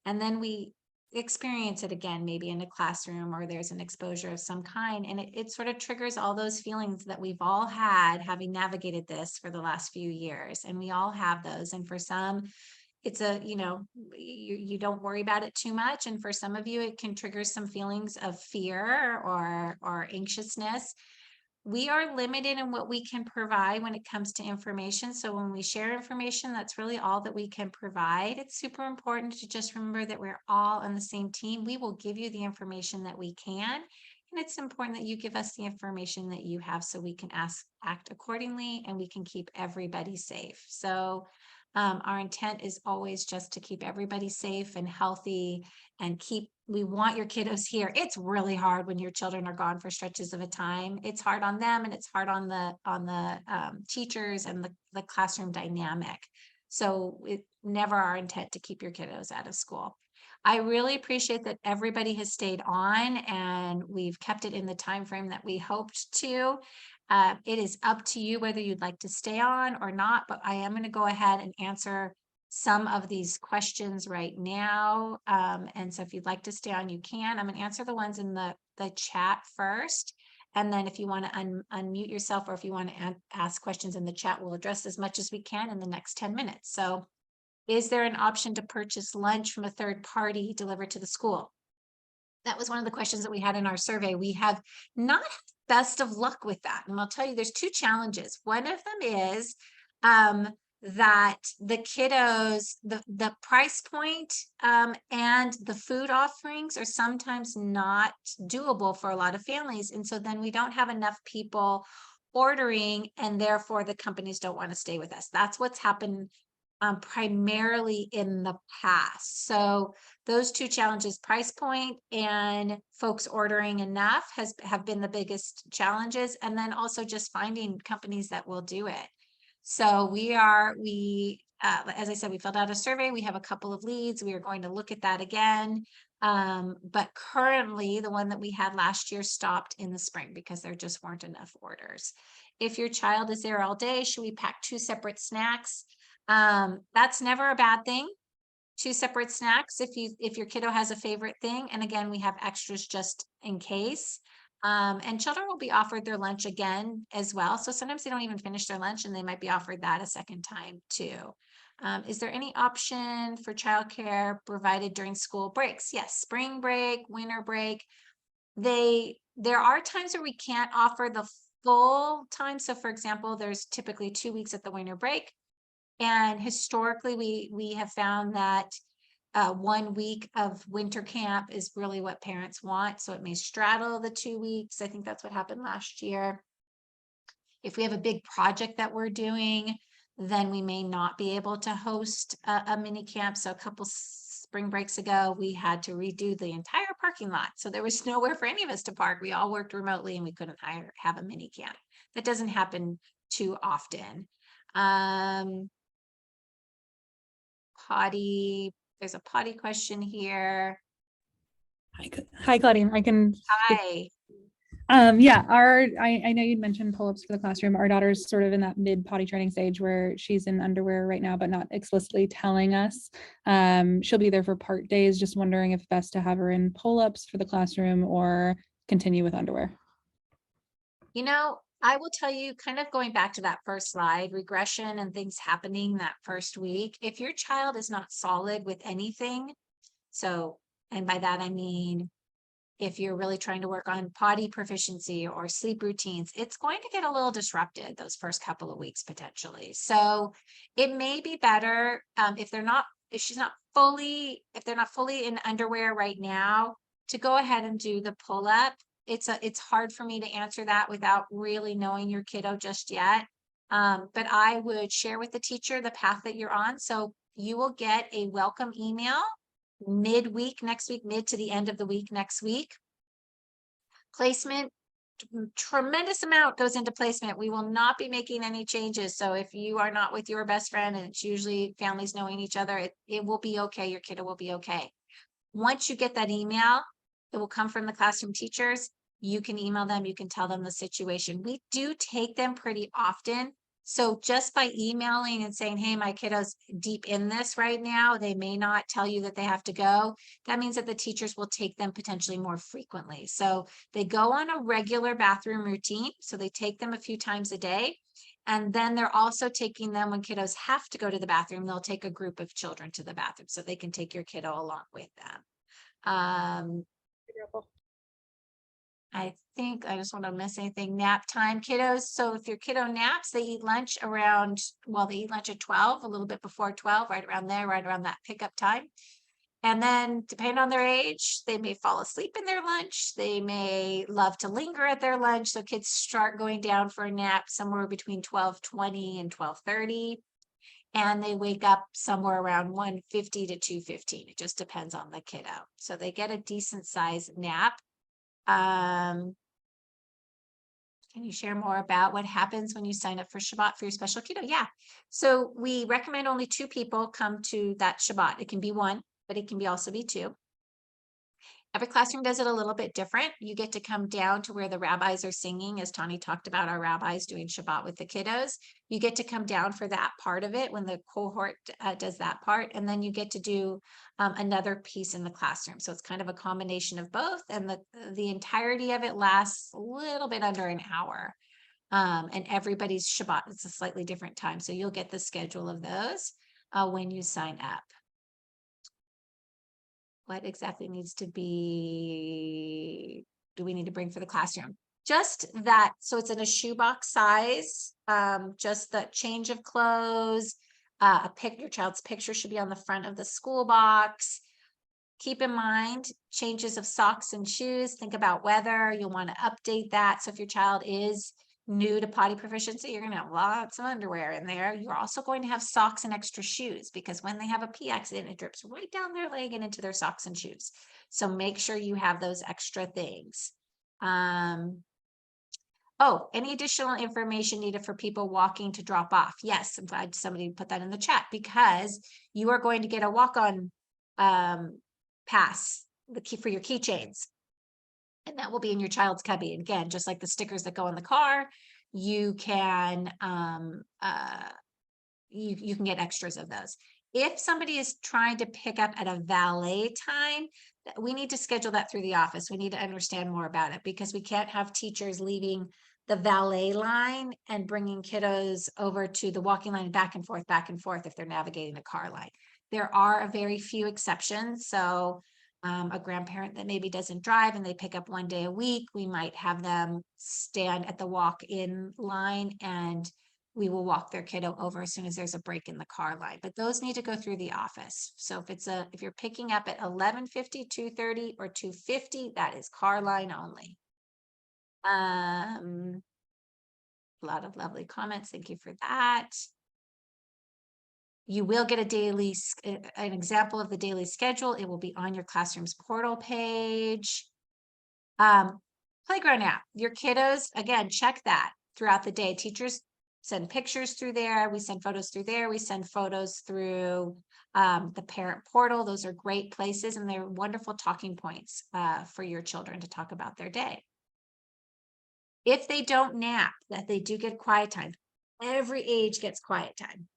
And then we experience it again, maybe in a classroom, or there's an exposure of some kind. And it sort of triggers all those feelings that we've all had having navigated this for the last few years. And we all have those. And for some, it's you don't worry about it too much. And for some of you, it can trigger some feelings of fear or anxiousness. We are limited in what we can provide when it comes to information. So when we share information, that's really all that we can provide. It's super important to just remember that we're all on the same team. We will give you the information that we can. And it's important that you give us the information that you have so we can act accordingly and we can keep everybody safe. So our intent is always just to keep everybody safe and healthy and we want your kiddos here. It's really hard when your children are gone for stretches of a time. It's hard on them and it's hard on the teachers and the classroom dynamic. So it's never our intent to keep your kiddos out of school. I really appreciate that everybody has stayed on and we've kept it in the time frame that we hoped to. It is up to you whether you'd like to stay on or not, but I am going to go ahead and answer some of these questions right now. And so if you'd like to stay on, you can. I'm going to answer the ones in the chat first. And then if you want to unmute yourself, or if you want to ask questions in the chat, we'll address as much as we can in the next 10 minutes. So is there an option to purchase lunch from a third party delivered to the school? That was one of the questions that we had in our survey. We have not had the best of luck with that. And I'll tell you, there's two challenges. One of them is that the kiddos, the price point and the food offerings are sometimes not doable for a lot of families. And so then we don't have enough people ordering, and therefore the companies don't want to stay with us. That's what's happened primarily in the past. So those two challenges, price point and folks ordering enough, have been the biggest challenges. And then also just finding companies that will do it. So as I said, we filled out a survey. We have a couple of leads. We are going to look at that again. But currently the one that we had last year stopped in the spring because there just weren't enough orders. If your child is there all day, should we pack 2 separate snacks? That's never a bad thing. 2 separate snacks if your kiddo has a favorite thing. And again, we have extras just in case. And children will be offered their lunch again as well. So sometimes they don't even finish their lunch and they might be offered that a second time too. Is there any option for childcare provided during school breaks? Yes, spring break, winter break. They There are times where we can't offer the full time. So for example, there's typically 2 weeks at the winter break. And historically, we have found that 1 week of winter camp is really what parents want. So it may straddle the 2 weeks. I think that's what happened last year. If we have a big project that we're doing, then we may not be able to host a mini camp. So a couple spring breaks ago, we had to redo the entire parking lot. So there was nowhere for any of us to park. We all worked remotely and we couldn't have a mini camp. That doesn't happen too often. Potty, there's a potty question here. Hi, Claudine. I can. Hi. Yeah, I know you'd mentioned pull-ups for the classroom. Our daughter's sort of in that mid potty training stage where she's in underwear right now, but not explicitly telling us. She'll be there for part days. Just wondering if best to have her in pull-ups for the classroom or continue with underwear. You know, I will tell you, kind of going back to that first slide, regression and things happening that first week. If your child is not solid with anything, so, and by that I mean, if you're really trying to work on potty proficiency or sleep routines, it's going to get a little disrupted those first couple of weeks potentially. So it may be better if they're not fully in underwear right now, to go ahead and do the pull-up. It's hard for me to answer that without really knowing your kiddo just yet. But I would share with the teacher the path that you're on. So you will get a welcome email midweek next week, mid to the end of the week next week. Placement, tremendous amount goes into placement. We will not be making any changes. So if you are not with your best friend, and it's usually families knowing each other, it will be okay. Your kiddo will be okay. Once you get that email, it will come from the classroom teachers. You can email them, you can tell them the situation. We do take them pretty often. So just by emailing and saying, hey, my kiddo's deep in this right now, they may not tell you that they have to go. That means that the teachers will take them potentially more frequently. So they go on a regular bathroom routine. So they take them a few times a day. And then they're also taking them when kiddos have to go to the bathroom, they'll take a group of children to the bathroom so they can take your kiddo along with them. I think I just want to miss anything. Nap time, kiddos. So if your kiddo naps, they eat lunch around, well, they eat lunch at 12, a little bit before 12, right around there, right around that pickup time. And then depending on their age, they may fall asleep in their lunch. They may love to linger at their lunch. So kids start going down for a nap somewhere between 12:20 and 12:30. And they wake up somewhere around 1:50 to 2:15. It just depends on the kiddo. So they get a decent sized nap. Can you share more about what happens when you sign up for Shabbat for your special kiddo? Yeah. So we recommend only 2 people come to that Shabbat. It can be 1, but it can also be 2. Every classroom does it a little bit different. You get to come down to where the rabbis are singing, as Tani talked about, our rabbis doing Shabbat with the kiddos. You get to come down for that part of it when the cohort does that part. And then you get to do another piece in the classroom. So it's kind of a combination of both. And the entirety of it lasts a little bit under an hour. And everybody's Shabbat, it's a slightly different time. So you'll get the schedule of those when you sign up. What exactly needs to be, do we need to bring for the classroom? Just that, so it's in a shoebox size, just the change of clothes, your child's picture should be on the front of the school box. Keep in mind, changes of socks and shoes, think about weather, you'll want to update that. So if your child is new to potty proficiency, you're going to have lots of underwear in there. You're also going to have socks and extra shoes because when they have a pee accident, it drips right down their leg and into their socks and shoes. So make sure you have those extra things. Oh, any additional information needed for people walking to drop off? Yes, I'm glad somebody put that in the chat because you are going to get a walk-on pass for your keychains. And that will be in your child's cubby. And again, just like the stickers that go in the car, you can you can get extras of those. If somebody is trying to pick up at a valet time, we need to schedule that through the office. We need to understand more about it because we can't have teachers leaving the valet line and bringing kiddos over to the walking line back and forth if they're navigating the car line. There are a very few exceptions. So a grandparent that maybe doesn't drive and they pick up 1 day a week, we might have them stand at the walk-in line and we will walk their kiddo over as soon as there's a break in the car line. But those need to go through the office. So if you're picking up at 11:50, 2:30, or 2:50, that is car line only. A lot of lovely comments. Thank you for that. You will get an example of the daily schedule. It will be on your classroom's portal page. Playground app, your kiddos, again, check that throughout the day. Teachers send pictures through there. We send photos through there. We send photos through the parent portal. Those are great places and they're wonderful talking points for your children to talk about their day. If they don't nap, that they do get quiet time. Every age gets quiet time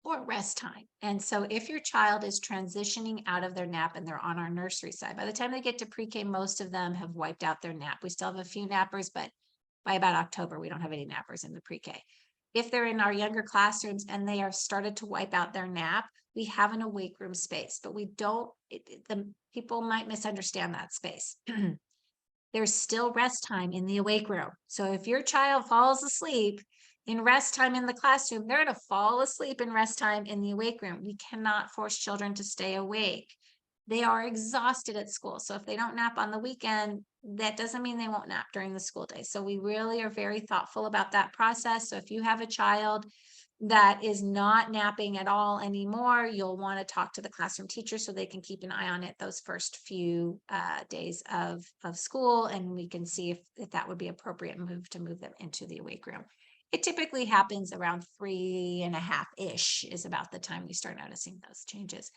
or rest time. And so if your child is transitioning out of their nap and they're on our nursery side, by the time they get to pre-K, most of them have wiped out their nap. We still have a few nappers, but by about October, we don't have any nappers in the pre-K. If they're in our younger classrooms and they are started to wipe out their nap, we have an awake room space, but we don't, the people might misunderstand that space. There's still rest time in the awake room. So if your child falls asleep in rest time in the classroom, they're going to fall asleep in rest time in the awake room. We cannot force children to stay awake. They are exhausted at school. So if they don't nap on the weekend, that doesn't mean they won't nap during the school day. So we really are very thoughtful about that process. So if you have a child that is not napping at all anymore, you'll want to talk to the classroom teacher so they can keep an eye on it those first few days of school. And we can see if that would be appropriate move to move them into the awake room. It typically happens around 3.5-ish is about the time we start noticing those changes.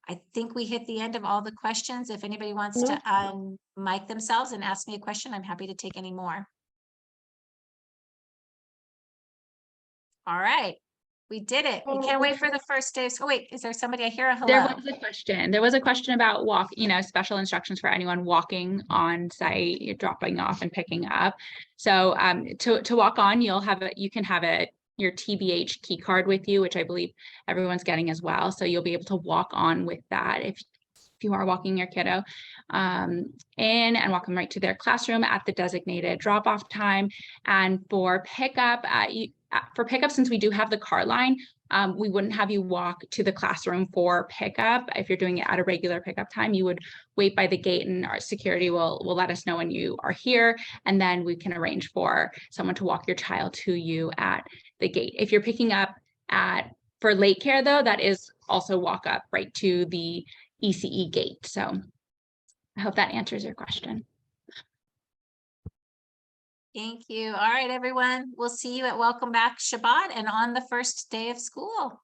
I think we hit the end of all the questions. If anybody wants to mic themselves and ask me a question, I'm happy to take any more. All right, we did it. We can't wait for the first day. Oh wait, is there somebody? I hear a hello. There was a question. There was a question about special instructions for anyone walking on site, you're dropping off and picking up. So to walk on, you can have your TBH key card with you, which I believe everyone's getting as well. So you'll be able to walk on with that if you are walking your kiddo in and walk them right to their classroom at the designated drop-off time. And for pickup, since we do have the car line, we wouldn't have you walk to the classroom for pickup. If you're doing it at a regular pickup time, you would wait by the gate and our security will let us know when you are here. And then we can arrange for someone to walk your child to you at the gate. If you're picking up for late care though, that is also walk up right to the ECE gate. So I hope that answers your question. Thank you. All right, everyone. We'll see you at Welcome Back Shabbat and on the first day of school.